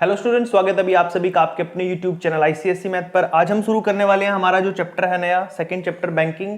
Hello student, स्वागत है अभी आप सभी का आपके अपने यूट्यूब चैनल आईसीएसई मैथ पर। आज हम शुरू करने वाले हैं हमारा जो चैप्टर है नया सेकंड चैप्टर बैंकिंग,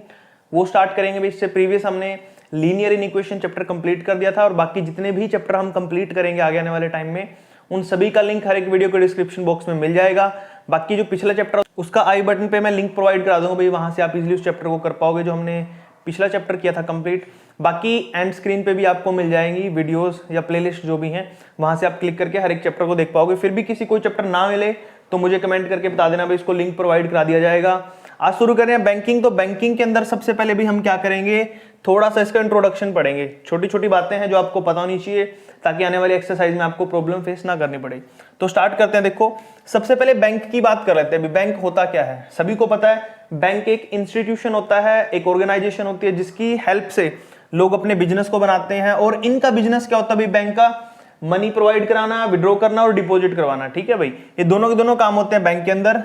वो स्टार्ट करेंगे। इससे प्रीवियस हमने लीनियर इनइक्वेशन चैप्टर कंप्लीट कर दिया था और बाकी जितने भी चैप्टर हम कंप्लीट करेंगे आगे आने वाले टाइम में उन सभी का लिंक हर एक वीडियो के डिस्क्रिप्शन बॉक्स में मिल जाएगा। बाकी जो पिछला चैप्टर उसका आई बटन पे मैं लिंक प्रोवाइड करा दूंगा भाई, वहां से आप इजीली उस चैप्टर को कर पाओगे जो हमने पिछला चैप्टर किया था कंप्लीट। बाकी एंड स्क्रीन पे भी आपको मिल जाएंगी वीडियोस या प्लेलिस्ट जो भी हैं, वहां से आप क्लिक करके हर एक चैप्टर को देख पाओगे। फिर भी किसी कोई चैप्टर ना मिले तो मुझे कमेंट करके बता देना भाई, इसको लिंक प्रोवाइड करा दिया जाएगा। आज शुरू करें बैंकिंग। तो बैंकिंग के अंदर सबसे पहले भी हम क्या करेंगे, थोड़ा सा इसका इंट्रोडक्शन पढ़ेंगे। छोटी छोटी बातें हैं जो आपको पता होनी चाहिए ताकि आने वाली एक्सरसाइज में आपको प्रॉब्लम फेस ना करनी पड़े। तो स्टार्ट करते हैं। देखो, सबसे पहले बैंक की बात कर लेते हैं। बैंक होता क्या है, सभी को पता है। बैंक एक इंस्टीट्यूशन होता है, एक ऑर्गेनाइजेशन होती है जिसकी हेल्प से लोग अपने बिजनेस को बनाते हैं। और इनका बिजनेस क्या होता है भाई, बैंक का मनी प्रोवाइड कराना, विड्रॉ करना और डिपॉजिट करवाना। ठीक है भाई, ये दोनों के दोनों काम होते हैं बैंक के अंदर।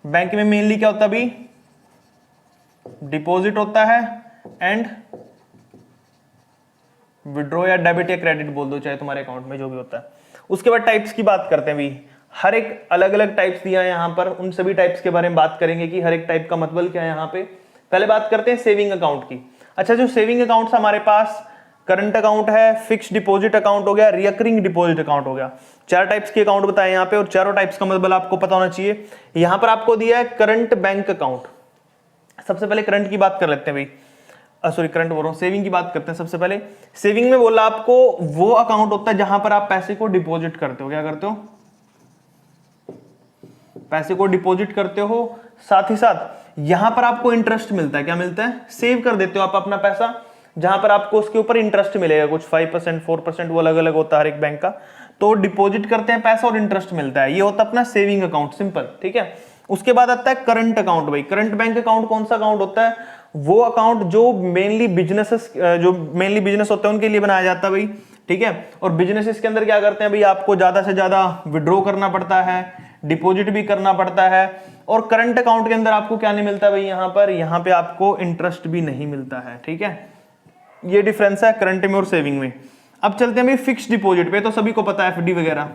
बैंक में मेनली क्या होता है भाई, डिपॉजिट होता है एंड विड्रॉ या डेबिट या क्रेडिट बोल दो, चाहे तुम्हारे अकाउंट में जो भी होता है। उसके बाद टाइप्स की बात करते हैं भाई, हर एक अलग अलग टाइप्स दिया है यहाँ पर। उन सभी टाइप्स के बारे में बात करेंगे कि हर एक टाइप का मतलब क्या है यहाँ पे। पहले बात करते हैं सेविंग अकाउंट की। अच्छा, जो सेविंग अकाउंट हमारे पास करंट अकाउंट है, फिक्स्ड डिपॉजिट अकाउंट हो गया, रिकरिंग डिपॉजिट अकाउंट हो गया। चार टाइप्स के अकाउंट बताए यहाँ पे और चारों टाइप्स का मतलब आपको पता होना चाहिए। यहाँ पर आपको दिया है करंट बैंक अकाउंट। सबसे पहले करंट की बात कर लेते हैं भाई, सॉरी करंट बोल रहा हूं, सेविंग की बात करते हैं। सबसे पहले सेविंग में बोला आपको वो अकाउंट होता है जहां पर आप पैसे को डिपॉजिट करते हो। क्या करते हो, पैसे को डिपॉजिट करते हो। साथ ही साथ यहां पर आपको इंटरेस्ट मिलता है। क्या मिलता है, सेव कर देते हो आप अपना पैसा, जहां पर आपको उसके ऊपर इंटरेस्ट मिलेगा कुछ 5% 4%, वो अलग अलग होता है हर एक बैंक का। तो डिपॉजिट करते हैं पैसा और इंटरेस्ट मिलता है, ये होता है अपना सेविंग अकाउंट, सिंपल। ठीक है, उसके बाद आता है करंट अकाउंट। भाई करंट बैंक अकाउंट कौन सा अकाउंट होता है, वो अकाउंट जो मेनली बिजनेसेस, जो मेनली बिजनेस होते हैं उनके लिए बनाया जाता है भाई। ठीक है, और बिजनेसेस के अंदर क्या करते हैं भाई, आपको ज्यादा से ज्यादा विड्रॉ करना पड़ता है, डिपॉजिट भी करना पड़ता है। और करंट अकाउंट के अंदर आपको क्या नहीं मिलता भाई, यहाँ पे आपको इंटरेस्ट भी नहीं मिलता है। ठीक है, ये डिफरेंस है करंट में और सेविंग में। अब चलते हैं भाई फिक्स्ड डिपॉजिट पे। तो सभी को पता है एफडी वगैरह,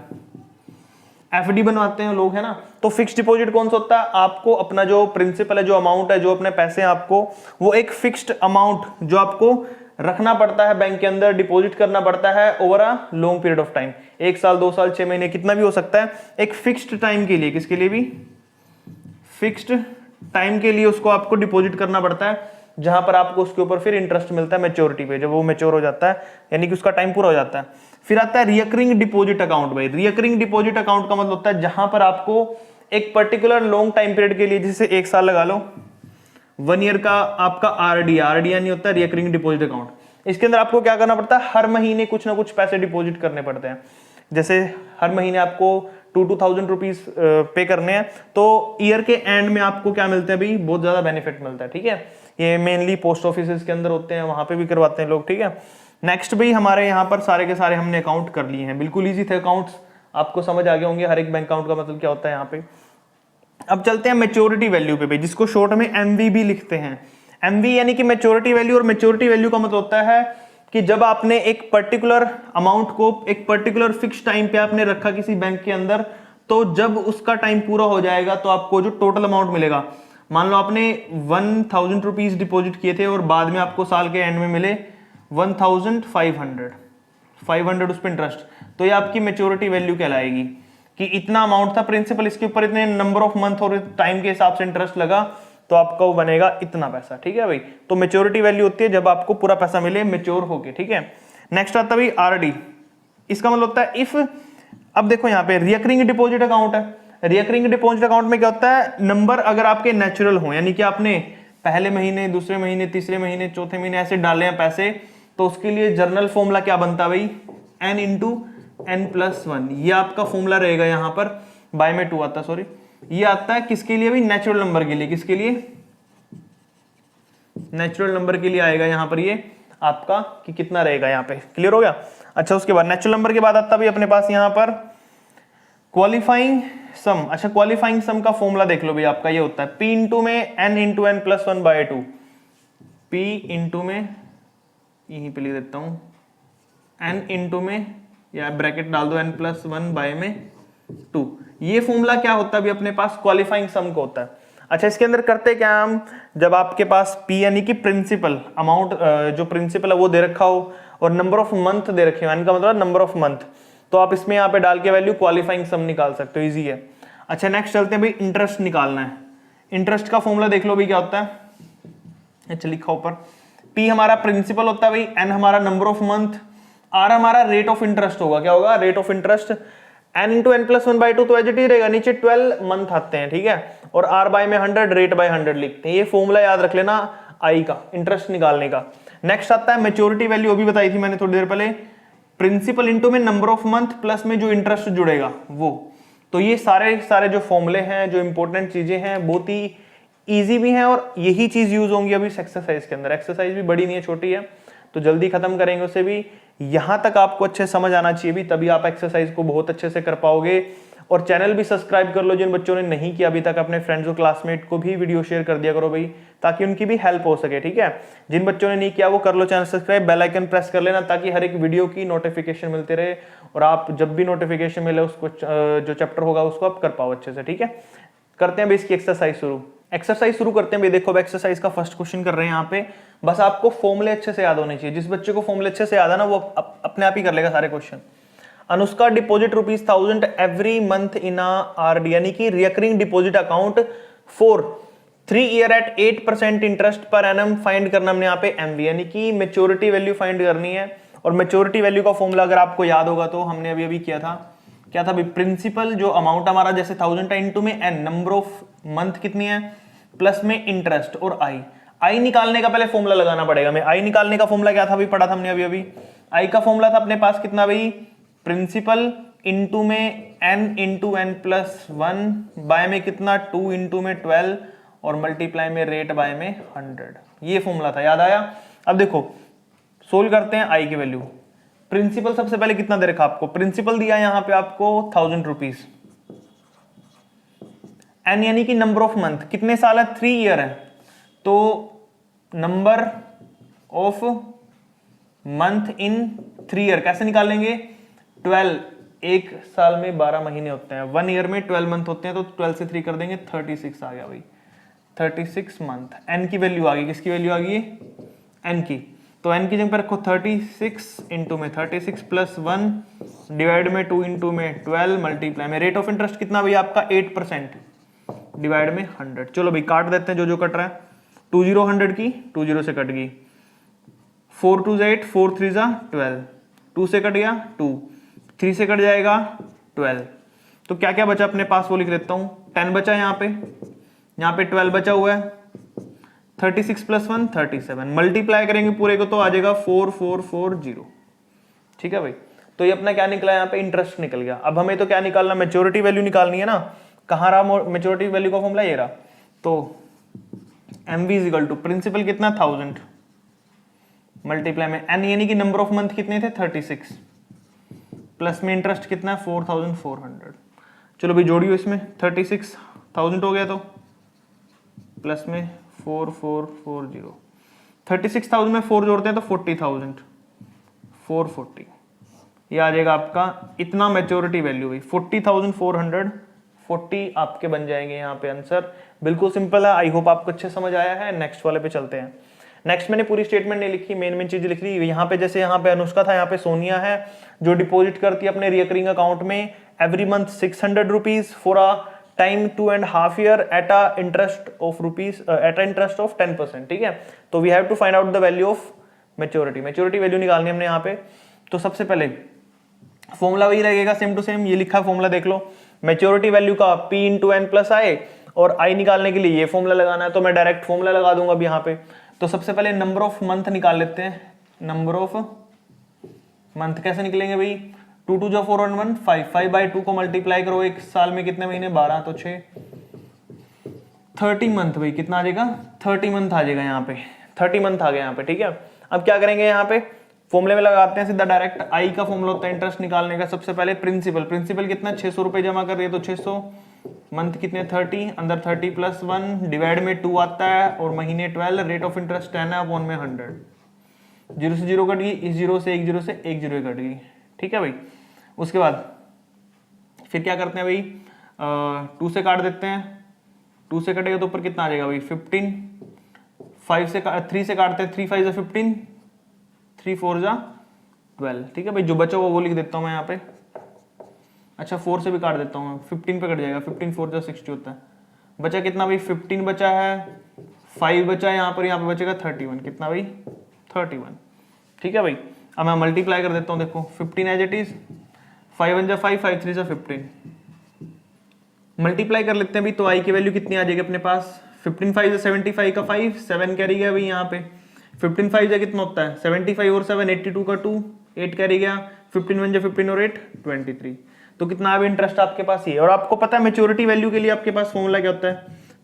एफडी बनवाते हैं लोग, है ना। तो फिक्स्ड डिपॉजिट कौन सा होता है, आपको अपना जो प्रिंसिपल है, जो अमाउंट है, जो अपने पैसे हैं आपको, वो एक फिक्स्ड अमाउंट जो आपको रखना पड़ता है बैंक के अंदर, डिपॉजिट करना पड़ता है over a long period of time. 1 साल 2 साल 6 महीने कितना भी हो सकता है, एक फिक्स्ड टाइम के लिए। किसके लिए भी, फिक्स्ड टाइम के लिए उसको आपको डिपॉजिट करना पड़ता है, जहां पर आपको उसके ऊपर फिर इंटरेस्ट मिलता है मैच्योरिटी पे, जब वो मैच्योर हो जाता है, यानी कि उसका टाइम पूरा हो जाता है। फिर आता है रिकरिंग डिपॉजिट अकाउंट। भाई रिकरिंग डिपॉजिट अकाउंट का मतलब होता है जहां पर आपको एक पर्टिकुलर लॉन्ग टाइम पीरियड के लिए, जैसे 1 साल लगा लो, 1 ईयर का आपका आरडी नहीं होता, रिकरिंग डिपॉजिट अकाउंट। इसके अंदर आपको क्या करना पड़ता है, हर महीने कुछ ना कुछ पैसे डिपॉजिट करने पड़ते हैं। जैसे हर महीने आपको 2,000 रुपीज पे करने हैं, तो ईयर के एंड में आपको क्या मिलते हैं भाई, बहुत ज्यादा बेनिफिट मिलता है। ठीक है, ये मेनली पोस्ट ऑफिस के अंदर होते हैं, वहां पे भी करवाते हैं लोग। ठीक है, नेक्स्ट भाई हमारे यहाँ पर सारे के सारे हमने अकाउंट कर लिए हैं, बिल्कुल इजी थे अकाउंट्स, आपको समझ आ गए होंगे हर एक बैंक अकाउंट का मतलब क्या होता है यहाँ पे। अब चलते हैं मैच्योरिटी वैल्यू पे भाई, जिसको शॉर्ट में एमवी भी लिखते हैं। एमवी यानी कि मैच्योरिटी वैल्यू। और मैच्योरिटी वैल्यू का मतलब होता है कि जब आपने एक पर्टिकुलर अमाउंट को एक पर्टिकुलर फिक्स टाइम पे आपने रखा किसी बैंक के अंदर, तो जब उसका टाइम पूरा हो जाएगा तो आपको जो टोटल अमाउंट मिलेगा, मान लो आपने 1,000 रुपीज डिपॉजिट किए थे और बाद में आपको साल के एंड में मिले 1,500 उस पर इंटरेस्ट, तो ये आपकी मैच्योरिटी वैल्यू कहलाएगी कि इतना अमाउंट था प्रिंसिपल, इसके ऊपर इतने नंबर ऑफ मंथ और टाइम के हिसाब से इंटरेस्ट लगा, तो आपका वो बनेगा इतना पैसा। ठीक है भाई, तो मैच्योरिटी वैल्यू होती है जब आपको पूरा पैसा मिले मैच्योर होके। ठीक है, नेक्स्ट आता है भाई आरडी। इसका मतलब होता है इफ, अब देखो यहाँ पे रिकरिंग डिपॉजिट अकाउंट है। रिकरिंग डिपॉजिट अकाउंट में क्या होता है, नंबर अगर आपके नेचुरल हो, यानी कि आपने पहले महीने, दूसरे महीने, तीसरे महीने, चौथे महीने ऐसे डाले हैं पैसे, तो उसके लिए जर्नल फॉर्मूला क्या बनता है भाई, n इंटू n+1। ये आपका फॉर्मूला रहेगा यहाँ पर, बाय में 2 आता है, सॉरी, ये आता है किसके लिए भी, नेचुरल नंबर के लिए। किसके लिए, नेचुरल नंबर के लिए आएगा यहाँ पर ये आपका कि कितना रहेगा यहाँ पे। क्लियर हो गया। अच्छा, उसके बाद नेचुरल नंबर के बाद आता भी अपने पास यहाँ पर क्वालिफाइंग सम। अच्छा, क्वालिफाइंग सम का फॉर्मूला देख लो भाई, आपका ये होता है p इंटू में n into n+1/2। p into में, यहीं पे लिख देता हूं, n इंटू में या ब्रैकेट डाल दो n+1 बाय में 2। ये फॉर्मूला क्या होता है अभी अपने पास, क्वालिफाइंग सम का होता है। अच्छा, इसके अंदर करते क्या हम, जब आपके पास P यानी कि प्रिंसिपल अमाउंट, जो प्रिंसिपल है वो दे रखा हो और नंबर ऑफ मंथ दे रखे हो, इनका मतलब नंबर ऑफ मंथ, तो आप इसमें यहाँ पे डाल के वैल्यू क्वालिफाइंग सम निकाल सकते हो, इजी है। अच्छा नेक्स्ट चलते हैं भाई, इंटरेस्ट निकालना है। इंटरेस्ट का फॉर्मूला देख लो भाई क्या होता है, अच्छा लिखा ऊपर, P हमारा प्रिंसिपल होता है भाई, N हमारा नंबर ऑफ मंथ, R हमारा रेट ऑफ इंटरेस्ट होगा, क्या होगा, rate of interest, n into n+1/2 तो एज इट इज रहेगा, नीचे 12 मंथ आते हैं, ठीक है, और R बाय में 100, रेट बाय 100 लिखते हैं। ये फॉर्मूला याद रख लेना I का, इंटरेस्ट निकालने का। नेक्स्ट आता है मेच्योरिटी वैल्यू, अभी बताई थी मैंने थोड़ी देर पहले, प्रिंसिपल इंटू में नंबर ऑफ मंथ प्लस में जो इंटरेस्ट जुड़ेगा वो। तो ये सारे जो फॉर्मूले हैं, जो इंपॉर्टेंट चीजें हैं, बहुत ही ईजी भी हैं और यही चीज यूज होंगी अभी एक्सरसाइज के अंदर। एक्सरसाइज भी बड़ी नहीं है, छोटी है, तो जल्दी खत्म करेंगे उसे भी। यहां तक आपको अच्छे समझ आना चाहिए भी, तभी आप एक्सरसाइज को बहुत अच्छे से कर पाओगे। और चैनल भी सब्सक्राइब कर लो जिन बच्चों ने नहीं किया अभी तक, अपने फ्रेंड्स और क्लासमेट को भी वीडियो शेयर कर दिया करो भाई, ताकि उनकी भी हेल्प हो सके, ठीक है। जिन बच्चों ने नहीं किया वो कर लो channel subscribe, bell icon press कर लेना, ताकि हर एक वीडियो की नोटिफिकेशन मिलते रहे और आप जब भी नोटिफिकेशन मिले उसको, जो चैप्टर होगा उसको आप कर पाओ अच्छे से, ठीक है। करते हैं भाई इसकी एक्सरसाइज शुरू। एक्सरसाइज शुरू करते हैं भाई। देखो एक्सरसाइज का फर्स्ट क्वेश्चन कर रहे हैं यहाँ पे, बस आपको फॉर्मूले अच्छे से याद होने चाहिए। जिस बच्चे को फॉर्मूले अच्छे से याद है ना, वो अपने आप ही कर लेगा सारे question. Anushka deposit ₹1000 every month in RD, यानी कि recurring deposit account for 3 year at 8% interest पर एनम फाइंड करना हमने यहाँ पे एमवी, यानी कि मेच्योरिटी वैल्यू फाइंड करनी है। और मेच्योरिटी वैल्यू का फॉर्मूला अगर आपको याद होगा तो हमने अभी किया था, क्या था भाई, प्रिंसिपल जो अमाउंट हमारा जैसे 1000 था, इंटू में एन नंबर ऑफ मंथ कितनी है, प्लस में इंटरेस्ट और आई निकालने का पहले फॉर्मूला लगाना पड़ेगा। मैं आई निकालने का फॉर्मूला क्या था भाई, पढ़ा था हमने अभी। आई का फॉर्मूला था अपने पास कितना भाई, प्रिंसिपल इंटू में n इंटू n+1 बाय में कितना 2 इंटू में 12 और मल्टीप्लाई में रेट बाय में 100। ये फॉर्मूला था, याद आया। अब देखो सोल्व करते हैं आई की वैल्यू। प्रिंसिपल सबसे पहले कितना दे रखा आपको, प्रिंसिपल दिया यहां पे आपको 1000 रुपीज, एन यानी कि नंबर ऑफ मंथ, कितने साल है, 3 ईयर है, तो number of month in 3 year कैसे निकालेंगे, 12, एक साल में 12 महीने होते हैं, 1 ईयर में 12 मंथ होते हैं, तो 12 से 3 कर देंगे, 36 आ गया भाई, 36 मंथ। एन की वैल्यू आ गई, किसकी वैल्यू आ गई, एन की। तो एन की जगह पर रखो 36 इंटू में 36 प्लस 1 डिवाइड में 2 इंटू में 12 मल्टीप्लाई में रेट ऑफ इंटरेस्ट कितना भाई आपका 8% डिवाइड में 100। चलो भाई काट देते हैं जो कट रहा है, 2 0 100 की 2 0 से कट गई, 4 2 8, 4 3 12, 2 से कट गया 2, 3 से कट जाएगा 12। तो क्या क्या बचा अपने पास वो लिख देता हूं, 10 बचा यहाँ पे 12 बचा हुआ है, 36 प्लस 1 37, मल्टीप्लाई करेंगे पूरे को तो आ जाएगा 4440। ठीक है भाई, तो ये अपना क्या निकला यहाँ पे, इंटरेस्ट निकल गया। अब हमें तो क्या निकालना, मेच्योरिटी वैल्यू निकालनी है ना। कहाँ रहा मेच्योरिटी वैल्यू का फॉर्मूला, ये रहा। तो MV is equal to principal कितना 1000 मल्टीप्लाई में एन यानी कि नंबर ऑफ मंथ कितने थे 36 प्लस में इंटरेस्ट कितना है 4400। चलो भाई जोड़ियो इसमें, 36,000 हो गया, तो प्लस में 4440, 36,000 में 4 जोड़ते हैं तो 40,000, 440, ये आ जाएगा आपका इतना मेच्योरिटी वैल्यू हुई 40,440 आपके बन जाएंगे यहाँ पे आंसर। बिल्कुल सिंपल है, आई होप आपको अच्छे समझ आया है। नेक्स्ट वाले पे चलते हैं। नेक्स्ट मैंने पूरी स्टेटमेंट नहीं लिखी, मेन चीज लिख ली यहाँ पे। जैसे यहाँ पे अनुष्का था, यहाँ पे सोनिया है जो डिपॉजिट करती है अपने रिकरिंग अकाउंट में every month 600 rupees for a time 2.5 year at a interest of 10%। ठीक है, तो we have to find out the value of maturity. Maturity value निकालनी हमने यहाँ पे। तो सबसे पहले फॉर्मूला वही रहेगा सेम टू सेम, ये लिखा फॉर्मूला देख लो। मेच्योरिटी वैल्यू का P इंटू एन प्लस आई, और आई निकालने के लिए ये फॉर्मूला लगाना है, तो मैं डायरेक्ट फॉर्मूला लगा दूंगा अब यहाँ पे। तो सबसे पहले नंबर ऑफ मंथ निकाल लेते हैं। नंबर ऑफ मंथ कैसे निकलेंगे भाई, 2 2 4 1 1 5, 5 बाई 2 को मल्टीप्लाई करो, एक साल में कितने महीने 12, तो 6, 30 मंथ भाई कितना आ जाएगा 30 मंथ आ जाएगा यहाँ पे, 30 मंथ आ गया यहाँ पे। ठीक है, अब क्या करेंगे यहाँ पे, फॉर्मूले में लगाते हैं सीधा डायरेक्ट। आई का फॉर्मूला होता है इंटरेस्ट निकालने का। सबसे पहले प्रिंसिपल कितना 600 रुपए जमा कर रही है, तो 600 मंथ कितने 30, अंदर 30 प्लस 1 डिवाइड में 2 आता है, और महीने 12, रेट ऑफ इंटरेस्ट 10 है, अपॉन में 100, 0 से 0 कट गई, इस 0 से 1 0 से 1 0 कट गई। ठीक है भाई, उसके बाद फिर क्या करते हैं भाई, 2 से काट देते हैं, 2 से कटेगा तो ऊपर कितना आ जाएगा भाई 15, 5 से 3 से काटते हैं, 3 5 जा 15, 3 4 जा 12। ठीक है भाई, जो बचा वो लिख देता हूँ मैं यहाँ पे। अच्छा 4 से भी काट देता हूँ, 15 पे कट जाएगा, 15 4 जा 60 होता है। बचा कितना भाई 15 बचा है, 5 बचा है यहाँ पे बचेगा 31। कितना भाई 31। ठीक है भाई, अब मैं मल्टीप्लाई कर देता हूँ, देखो 15 एज इट इज, 5 1 जा 5, 5 3 जा 15। मल्टीप्लाई कर लेते हैं भाई, तो आई की वैल्यू कितनी आ जाएगी अपने पास, 15 5 जा 75 का 5, 7 कैरी गया भाई यहाँ पे। 15 5 जा कितना होता है 75 और 7 82 का 2, 8 कैरी गया, 15 1 जा 15 और 8 23। तो कितना अभी इंटरेस्ट आपके पास ही है। और आपको पता है मेच्योरिटी वैल्यू के लिए आपके पास फॉर्मूला क्या होता है,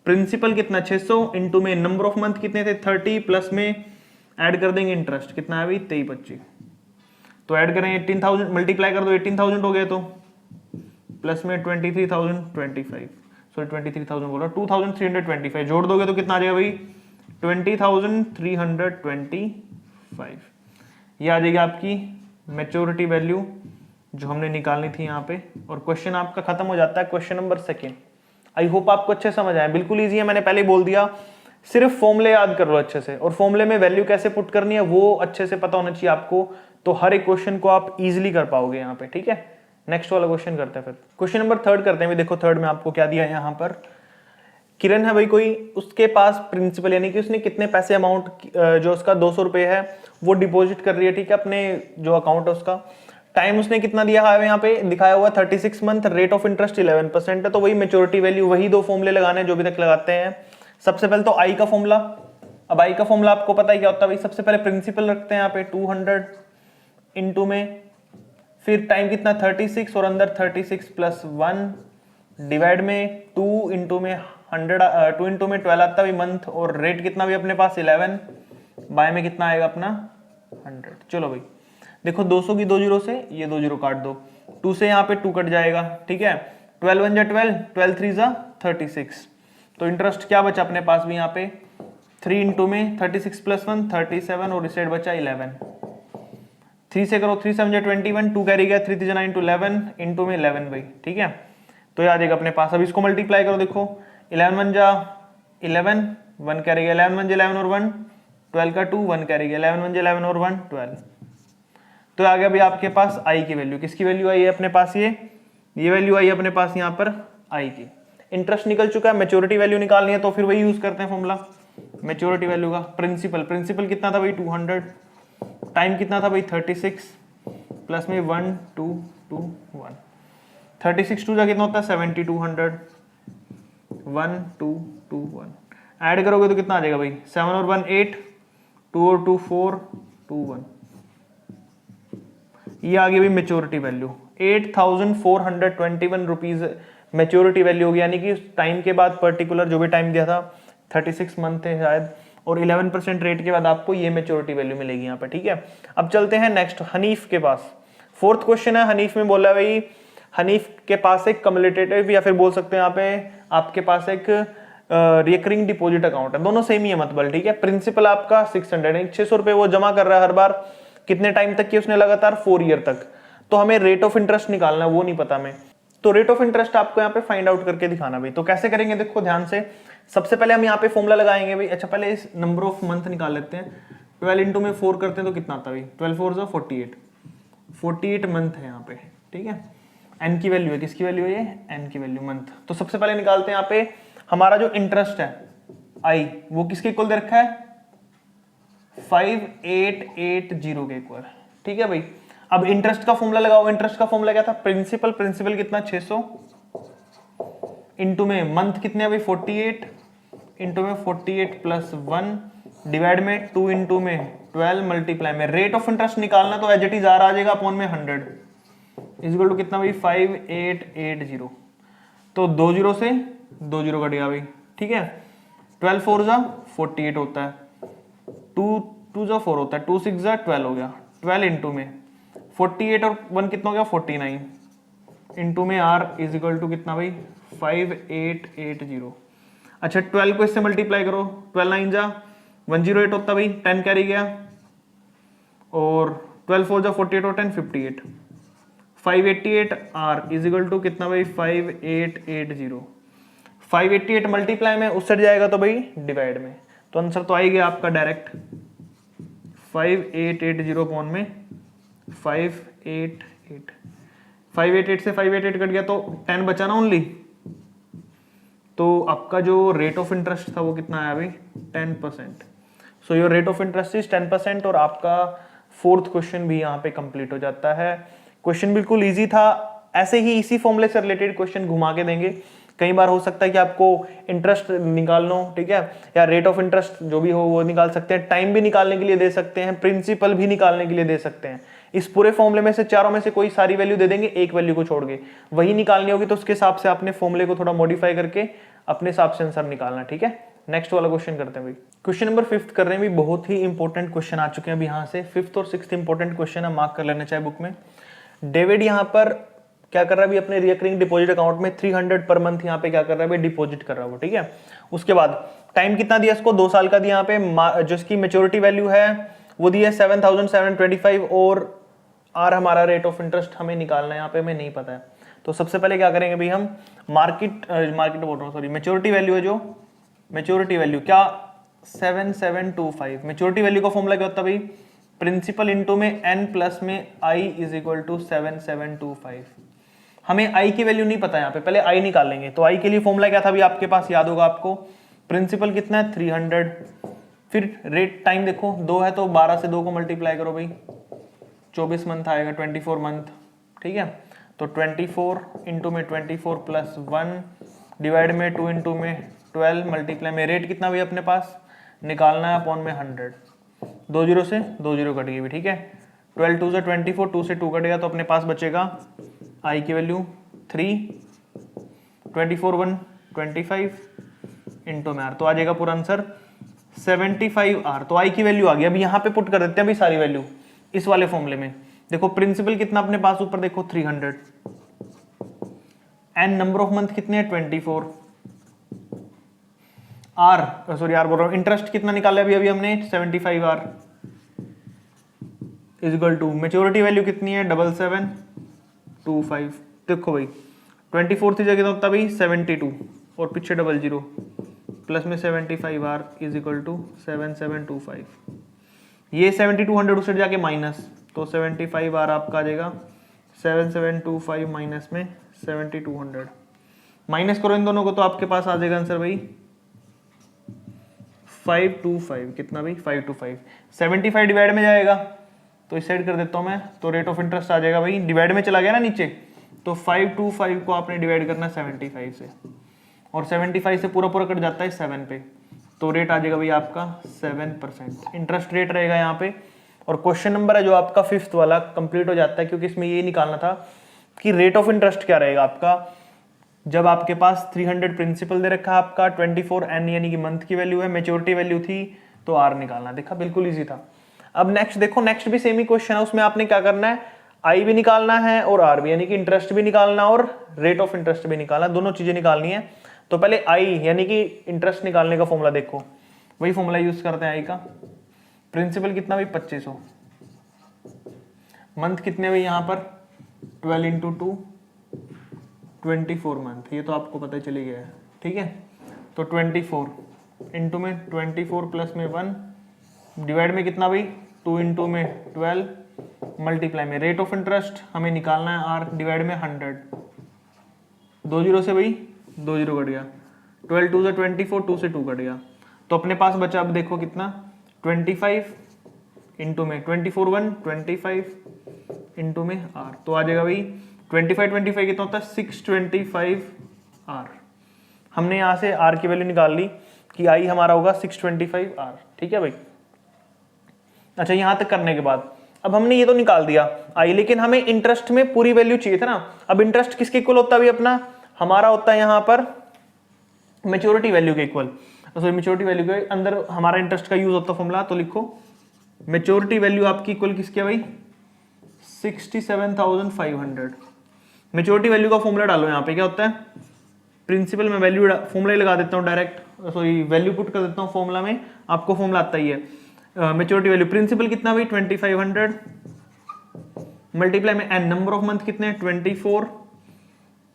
प्रिंसिपल कितना 600 इंटू में नंबर ऑफ मंथ कितने थे 30 प्लस में ऐड कर देंगे इंटरेस्ट, कितना है भाई 23 25। तो ऐड करें 18,000, मल्टीप्लाई कर दो 18,000 हो गए, तो प्लस में 23,025, सॉरी 23,000 बोला, 2,325 जोड़ दोगे तो कितना आ जाएगा भाई 20,325। ये आ जाएगी आपकी मैच्योरिटी वैल्यू जो हमने निकालनी थी यहाँ पे। और क्वेश्चन आपका खत्म हो जाता है, क्वेश्चन नंबर 2। आई होप आपको अच्छे समझ आए, बिल्कुल इजी है, मैंने पहले ही बोल दिया, सिर्फ फॉर्मूले याद कर लो अच्छे से, और फॉर्मूले में वैल्यू कैसे पुट करनी है वो अच्छे से पता होना चाहिए आपको, तो हर एक क्वेश्चन को आप इजीली कर पाओगे यहाँ पे। ठीक है, नेक्स्ट वाला क्वेश्चन करते हैं। फिर क्वेश्चन नंबर 3 करते हैं। देखो 3 में आपको क्या दिया है यहाँ पर, किरण है भाई कोई, उसके पास प्रिंसिपल यानी कि उसने कितने पैसे अमाउंट जो उसका 200 रुपए है वो डिपॉजिट कर रही है। ठीक है, अपने जो अकाउंट है उसका। टाइम उसने कितना दिया है यहाँ पे दिखाया हुआ 36 मंथ, रेट ऑफ इंटरेस्ट 11% है। तो वही मेच्योरिटी वैल्यू, वही 2 फॉर्मूले लगाने जो भी तक लगाते हैं। सबसे पहले तो आई का फॉर्मूला, अब आई का फॉर्मूला आपको पता है क्या होता है भाई, सबसे पहले प्रिंसिपल रखते हैं यहाँ पे 200 इंटू में, फिर टाइम कितना 36 और अंदर 36 प्लस 1 डिवाइड में 2 इंटू में 100, 2 इंटू में 12 आता है मंथ, और रेट कितना भी अपने पास 11, बाय में कितना आएगा अपना 100। चलो भाई देखो 200 की 2 जीरो से ये 2 जीरो काट दो, 2 से यहाँ पे 2 कट जाएगा। ठीक है, 12 1 जा 12, 12 3 जा 36। तो इंटरेस्ट क्या बचा अपने पास भी यहाँ पे 3 इंटू में 36 प्लस 1 37 और इस साइड बचा 11। 3 से करो 3 7 जा 21, 2 कैरी गया, 3 3 जा 9 11 इंटू में 11 भाई। ठीक है, तो याद आएगा अपने पास। अब इसको मल्टीप्लाई करो, देखो 11 1 जा 11, 1 कैरी गया, 11 1 जा 11 और 1 12 का 2, 1 कैरी गया, 11 1 जा 11 और 1 12। तो आ गया भाई आपके पास आई की वैल्यू। किसकी वैल्यू आई है अपने पास, ये वैल्यू आई है अपने पास यहाँ पर आई की। इंटरेस्ट निकल चुका है, मैच्योरिटी वैल्यू निकालनी है तो फिर वही यूज करते हैं फॉर्मूला मैच्योरिटी वैल्यू का। प्रिंसिपल कितना था भाई 200, टाइम कितना था भाई 36 प्लस में 1 2 2 1, 36 2 जा कितना होता है 70, 200 1 2 2 1 ऐड करोगे तो कितना आ जाएगा भाई 7 और 1 8, 2 और 2 4 2 1। ये आ गई भाई maturity value 8,421 rupees maturity value होगी, यानी कि टाइम के बाद पर्टिकुलर जो भी टाइम दिया था 36 मंथ थे शायद, और 11% रेट के बाद आपको ये मेच्योरिटी वैल्यू मिलेगी यहाँ पे। ठीक है, अब चलते हैं नेक्स्ट हनीफ के पास। 4th क्वेश्चन है, हनीफ में बोला भाई हनीफ के पास एक कम्युलेटिव या फिर बोल सकते हैं यहाँ पे आपके पास एक रिकरिंग डिपॉजिट अकाउंट है, दोनों सेम ही है मतलब। ठीक है, प्रिंसिपल आपका 600 रुपए वो जमा कर रहा है हर बार, कितने टाइम तक की उसने लगातार 4 ईयर तक। तो हमें रेट ऑफ इंटरेस्ट निकालना है, वो नहीं पता हमें, तो रेट ऑफ इंटरेस्ट आपको यहाँ पे फाइंड आउट करके दिखाना भाई। तो कैसे करेंगे देखो ध्यान से, सबसे पहले हम यहाँ पे फॉर्मूला लगाएंगे भाई। अच्छा पहले इस नंबर ऑफ मंथ निकाल लेते हैं, 12 इंटू में 4 करते हैं तो कितना आता है भाई 12 4 जा 48 मंथ है यहाँ पे। ठीक है, एन की वैल्यू है, किसकी वैल्यू है ये एन की वैल्यू मंथ। तो सबसे पहले निकालते हैं यहाँ पे हमारा जो इंटरेस्ट है आई, वो किसके इक्वल दे रखा है 5880 के इक्वल। ठीक है भाई, अब इंटरेस्ट का फॉर्मूला लगाओ। इंटरेस्ट का फॉर्मूला क्या था, प्रिंसिपल कितना 600 इंटू में मंथ कितने भाई 48 इंटू में 48 प्लस 1 डिवाइड में 2 इंटू में 12 मल्टीप्लाई में रेट ऑफ इंटरेस्ट निकालना, तो एज इट इज आर आ जाएगा अपॉन में 100 इक्वल टू कितना भाई 5880। तो 2 जीरो से 2 जीरो कट गया भाई। ठीक है, 12 4 जा 48 होता है, 2 2 जा 4 होता है, 2 6 जा 12 हो गया, 12 इंटू में 48 और 1 कितना हो गया 49 इंटू में r इज इक्वल टू कितना भाई 5880। अच्छा 12 को इससे मल्टीप्लाई करो, 12 9 जा 108 होता भाई, 10 कैरी गया, और 12 4 जा 48 और 10 58, 588 आर इज इक्वल टू कितना भाई 5880। 588 मल्टीप्लाई में उस साइड जाएगा तो भाई डिवाइड में, तो आंसर तो आएगा आपका डायरेक्ट 5880 अपॉन में 588। 588 से 588 कट गया तो 10 बचा ना ओनली, तो आपका जो रेट ऑफ इंटरेस्ट था वो कितना आया भाई 10%। So your rate of interest is 10% और आपका फोर्थ क्वेश्चन भी यहाँ पे कंप्लीट हो जाता है। क्वेश्चन बिल्कुल इजी था, ऐसे ही इसी फॉर्मूले से रिलेटेड क्वेश्चन घुमा के देंगे। कई बार हो सकता है कि आपको इंटरेस्ट निकालना हो, ठीक है, या रेट ऑफ इंटरेस्ट जो भी हो वो निकाल सकते हैं, टाइम भी निकालने के लिए दे सकते हैं, प्रिंसिपल भी निकालने के लिए दे सकते हैं। इस पूरे फॉर्मूले में से चारों में से कोई सारी वैल्यू दे देंगे, एक वैल्यू को छोड़ के वही निकालनी होगी, तो उसके हिसाब से आपने फॉर्मूले को थोड़ा मॉडिफाई करके अपने हिसाब से आंसर निकालना। ठीक है, नेक्स्ट वाला क्वेश्चन करते हैं भाई। क्वेश्चन नंबर 5 कर रहे हैं भी, बहुत ही इंपॉर्टेंट क्वेश्चन आ चुके हैं अभी यहाँ से। 5th और 6th इंपॉर्टेंट क्वेश्चन है, मार्क कर लेना चाहिए बुक में। डेविड यहाँ पर क्या कर रहा है अभी अपने रिकरिंग डिपॉजिट अकाउंट में 300 पर मंथ यहाँ पे क्या कर रहा है भाई डिपॉजिट कर रहा है वो, ठीक है। उसके बाद टाइम कितना दिया इसको, 2 साल का दिया यहाँ पे। जो इसकी मेच्योरिटी वैल्यू है वो दी है 7725 और आर हमारा रेट ऑफ इंटरेस्ट हमें निकालना है, यहाँ पे हमें नहीं पता है। तो सबसे पहले क्या करेंगे भाई हम मार्केट बोल रहा हूँ सॉरी, मेच्योरिटी वैल्यू है, जो मेच्योरिटी वैल्यू क्या 7725। मेच्योरिटी वैल्यू का फॉर्मूला क्या होता है भाई, प्रिंसिपल इंटू में n प्लस में i इज इक्वल टू 7725। हमें i की वैल्यू नहीं पता यहाँ पे, पहले i निकाल लेंगे। तो i के लिए फॉर्मूला क्या था भाई आपके पास, याद होगा आपको, प्रिंसिपल कितना है 300, फिर रेट टाइम देखो 2 है तो 12 से 2 को मल्टीप्लाई करो भाई, 24 मंथ आएगा, 24 मंथ, ठीक है। तो 24 इंटू में 24 प्लस 1 डिवाइड में 2 इंटू में 12 मल्टीप्लाई में रेट कितना भाई अपने पास निकालना है अपॉन में 100। 2 0 से 2 0 कट गई भी, ठीक है। 12 2 से 24, 2 से 2 कटेगा तो अपने पास बचेगा i की वैल्यू 3, 24 1 25 इंटू में r, तो आ जाएगा पूरा आंसर 75 r। तो i की वैल्यू आ गई। अब यहाँ पे पुट कर देते हैं भाई सारी वैल्यू इस वाले फॉर्मूले में। देखो प्रिंसिपल कितना अपने पास ऊपर देखो 300, एंड नंबर ऑफ मंथ कितने हैं 24, आर सॉरी आर बोल रहा हूं, इंटरेस्ट कितना निकाला अभी हमने 75 R is equal to maturity value कितनी है 7725। देखो भाई 24 की जगह होता भाई 72 और पीछे 00 प्लस में 75 आर इज इक्वल टू 7725। ये 7200 उस जाके माइनस, तो 75 आर आपका आ जाएगा 7725 माइनस में 7200, माइनस करो इन दोनों को तो आपके पास आ जाएगा आंसर भाई 525। कितना भाई 525। 75 डिवाइड में जाएगा तो इस साइड कर देता हूं मैं, तो रेट ऑफ इंटरेस्ट आ जाएगा भाई, डिवाइड में चला गया ना नीचे, तो 525 को आपने डिवाइड करना 75 से, और 75 से पूरा पूरा कट जाता है 7 पे, तो रेट आ जाएगा भाई आपका 7% इंटरेस्ट रेट रहेगा यहाँ पे। और क्वेश्चन नंबर है जो आपका 5th वाला कंप्लीट हो जाता है, क्योंकि इसमें ये निकालना था कि रेट ऑफ इंटरेस्ट क्या रहेगा आपका जब आपके पास 300 प्रिंसिपल दे रखा है आपका, 24 n यानी कि मंथ की वैल्यू है, मेच्योरिटी वैल्यू थी तो r निकालना। देखा बिल्कुल इजी था। अब नेक्स्ट देखो, नेक्स्ट भी सेम ही क्वेश्चन है, उसमें आपने क्या करना है i भी निकालना है और r भी, यानी कि इंटरेस्ट भी निकालना और रेट ऑफ इंटरेस्ट भी निकालना, दोनों चीजें निकालनी है। तो पहले i यानी कि इंटरेस्ट निकालने का फॉर्मूला देखो, वही फॉर्मूला यूज करते हैं i का। प्रिंसिपल कितना भाई 2500, मंथ कितने भाई यहाँ पर 12 इंटू 2 24 मंथ, ये तो आपको पता ही चली गया है, ठीक है। तो 24 इंटू में 24 प्लस में 1 डिवाइड में कितना भाई 2 इंटू में 12 मल्टीप्लाई में रेट ऑफ इंटरेस्ट हमें निकालना है r डिवाइड में 100। 2 0 से भाई 2 0 कट गया, 12 2 से 24, 2 से 2 कट गया, तो अपने पास बचा अब देखो कितना 25 इंटू में 24 1 25 इंटू में r, तो आ जाएगा भाई 25 कितना होता है 625 r। हमने यहां से r की वैल्यू निकाल ली कि i हमारा होगा 625 r, ठीक है भाई। अच्छा यहां तक करने के बाद अब हमने ये तो निकाल दिया i, लेकिन हमें इंटरेस्ट में पूरी वैल्यू चाहिए था ना। अब इंटरेस्ट किसके इक्वल होता है अपना, हमारा होता है यहां पर मेच्योरिटी वैल्यू के इक्वल, सॉरी मेच्योरिटी वैल्यू के अंदर हमारा इंटरेस्ट का यूज होता है फॉर्मूला, तो लिखो मेच्योरिटी वैल्यू आपकी इक्वल किसके भाई 67,500। मेच्योरिटी वैल्यू का फॉर्मूला डालो यहाँ पे, क्या होता है प्रिंसिपल में वैल्यू फॉर्मूला ही लगा देता हूँ डायरेक्ट, सॉरी वैल्यू पुट कर देता हूँ फॉर्मूला में, आपको फॉर्मूला आता ही है। मेच्योरिटी वैल्यू प्रिंसिपल कितना भाई 2500 मल्टीप्लाई में n नंबर ऑफ मंथ कितने हैं 24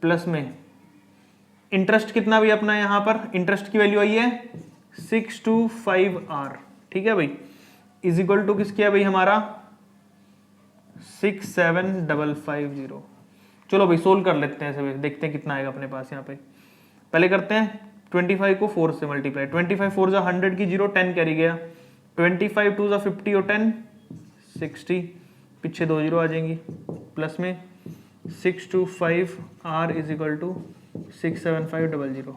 प्लस में इंटरेस्ट कितना भी अपना यहां पर इंटरेस्ट की वैल्यू आई है 625R, ठीक है भाई, इज इक्वल टू किसकी है भाई हमारा 67550। चलो भाई सोल्व कर लेते हैं सभी, देखते हैं कितना आएगा अपने पास यहाँ पे। पहले करते हैं 25 को 4 से मल्टीप्लाई, 25 4 जा 100 की 0 10 कैरी गया, 25 2 जा 50 और 10 60, पीछे 2 जीरो आ जाएंगी, प्लस में 625R इज इक्वल टू 67500।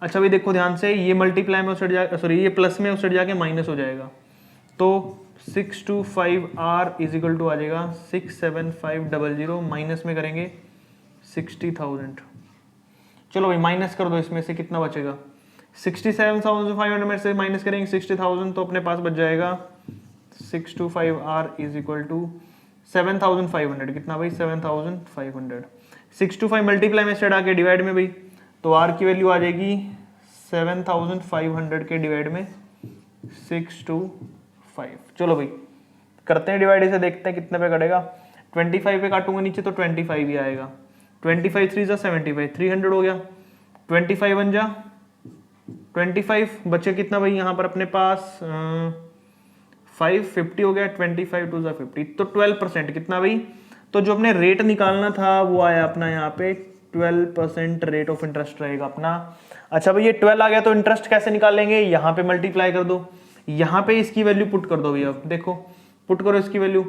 अच्छा भाई देखो ध्यान से, ये मल्टीप्लाई में उस जा सॉरी ये प्लस में उस जाके माइनस हो जाएगा, तो 625R इज इक्वल टू आ जाएगा 67500, माइनस में करेंगे 60,000। चलो भाई माइनस कर दो, इसमें से कितना बचेगा 67,500 में से माइनस करेंगे 60,000, तो अपने पास बच जाएगा 625R इज इक्वल टू 7,500। कितना भाई 7,500। 625 मल्टीप्लाई में से हटा के डिवाइड में भाई, तो R की वैल्यू आ जाएगी 7,500 के डिवाइड में 625। चलो भाई करते हैं डिवाइड, इसे देखते हैं कितने पे कटेगा। 25 पे काटूंगा नीचे तो 25 ही आएगा, 25 3 जा 75 300 हो गया, 25 1 जा 25 बचे कितना भाई यहाँ पर अपने पास 550 हो गया, 25 2 जा 50, तो 12% कितना भाई, तो जो अपने रेट निकालना था वो आया अपना यहाँ पे 12% रेट ऑफ इंटरेस्ट रहेगा अपना। अच्छा भाई ये 12 आ गया, तो इंटरेस्ट कैसे निकालेंगे, यहाँ पे मल्टीप्लाई कर दो, यहाँ पे इसकी वैल्यू पुट कर दो भैया, देखो पुट करो इसकी वैल्यू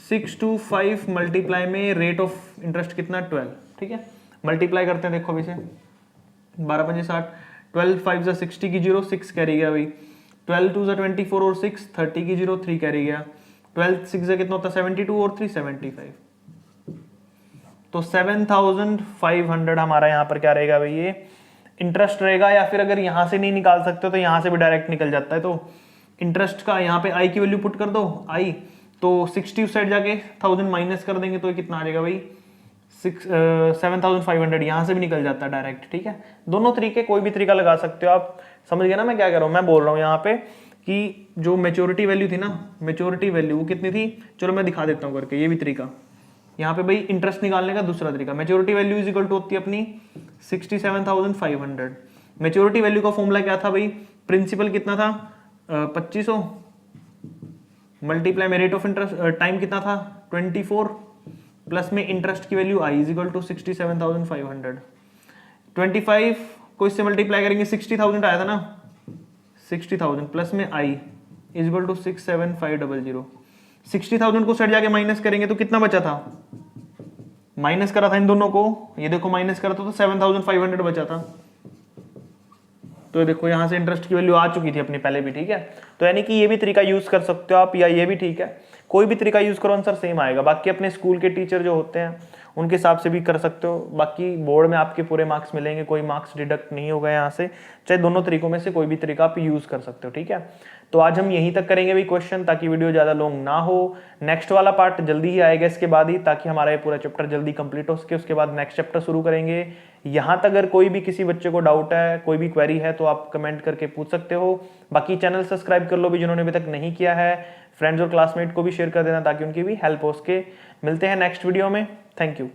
625 मल्टीप्लाई में रेट ऑफ इंटरेस्ट कितना 12, ठीक है, मल्टीप्लाई करते हैं, देखो अभी से 12 5 60, 12 5 जा 60 की 0 6 कैरी गया भाई, 12 2 जा 24 और 6 30 की 0 3 कैरी गया, 12 6 जा कितना होता है 72 और 3 75, तो 7,500 हमारा यहाँ पर क्या रहेगा भाई ये इंटरेस्ट रहेगा। या फिर अगर यहाँ से नहीं निकाल सकते तो यहाँ से भी डायरेक्ट निकल जाता है, तो इंटरेस्ट का यहाँ पे आई की वैल्यू पुट कर दो, आई तो 60 उस साइड जाके 1000 माइनस कर देंगे तो ये कितना आ जाएगा भाई 7,500, यहाँ से भी निकल जाता है डायरेक्ट, ठीक है। दोनों तरीके कोई भी तरीका लगा सकते हो आप, समझ गए ना मैं क्या कह रहा हूँ। मैं बोल रहा हूँ यहाँ पे कि जो मेच्योरिटी वैल्यू थी ना, मेच्योरिटी वैल्यू वो कितनी थी, चलो मैं दिखा देता हूँ करके, ये भी तरीका यहाँ पे भाई इंटरेस्ट निकालने का दूसरा तरीका। Maturity value is equal to होती है अपनी 67,500। मेच्योरिटी वैल्यू का फॉर्मूला क्या था भाई, प्रिंसिपल कितना था 2500 मल्टीप्लाई में रेट ऑफ इंटरेस्ट टाइम कितना था 24 प्लस में इंटरेस्ट की value I is equal to 67,500। 25 को इससे मल्टीप्लाई करेंगे 60,000 आया था ना, 60,000 प्लस में आई इज इक्वल टू 67500। 60,000 को सेट जाके माइनस करेंगे तो कितना बचा था, माइनस करा था इन दोनों को, ये देखो माइनस करा था तो 7,500 बचा था, तो ये देखो यहाँ से इंटरेस्ट की वैल्यू आ चुकी थी अपनी पहले भी, ठीक है। तो यानी कि ये भी तरीका यूज कर सकते हो आप, या ये भी ठीक है, कोई भी तरीका यूज करो आंसर सेम आएगा। बाकी अपने स्कूल के टीचर जो होते हैं उनके हिसाब से भी कर सकते हो, बाकी बोर्ड में आपके पूरे मार्क्स मिलेंगे, कोई मार्क्स डिडक्ट नहीं होगा यहाँ से, चाहे दोनों तरीकों में से कोई भी तरीका आप यूज कर सकते हो, ठीक है। तो आज हम यहीं तक करेंगे भी क्वेश्चन, ताकि वीडियो ज्यादा लॉन्ग ना हो। नेक्स्ट वाला पार्ट जल्दी ही आएगा इसके बाद ही, ताकि हमारा ये पूरा चैप्टर जल्दी कंप्लीट हो सके, उसके बाद नेक्स्ट चैप्टर शुरू करेंगे। यहाँ तक अगर कोई भी किसी बच्चे को डाउट है, कोई भी क्वेरी है, तो आप कमेंट करके पूछ सकते हो। बाकी चैनल सब्सक्राइब कर लो भी जिन्होंने अभी तक नहीं किया है, फ्रेंड्स और क्लासमेट को भी शेयर कर देना ताकि उनकी भी हेल्प हो सके। मिलते हैं नेक्स्ट वीडियो में, थैंक यू।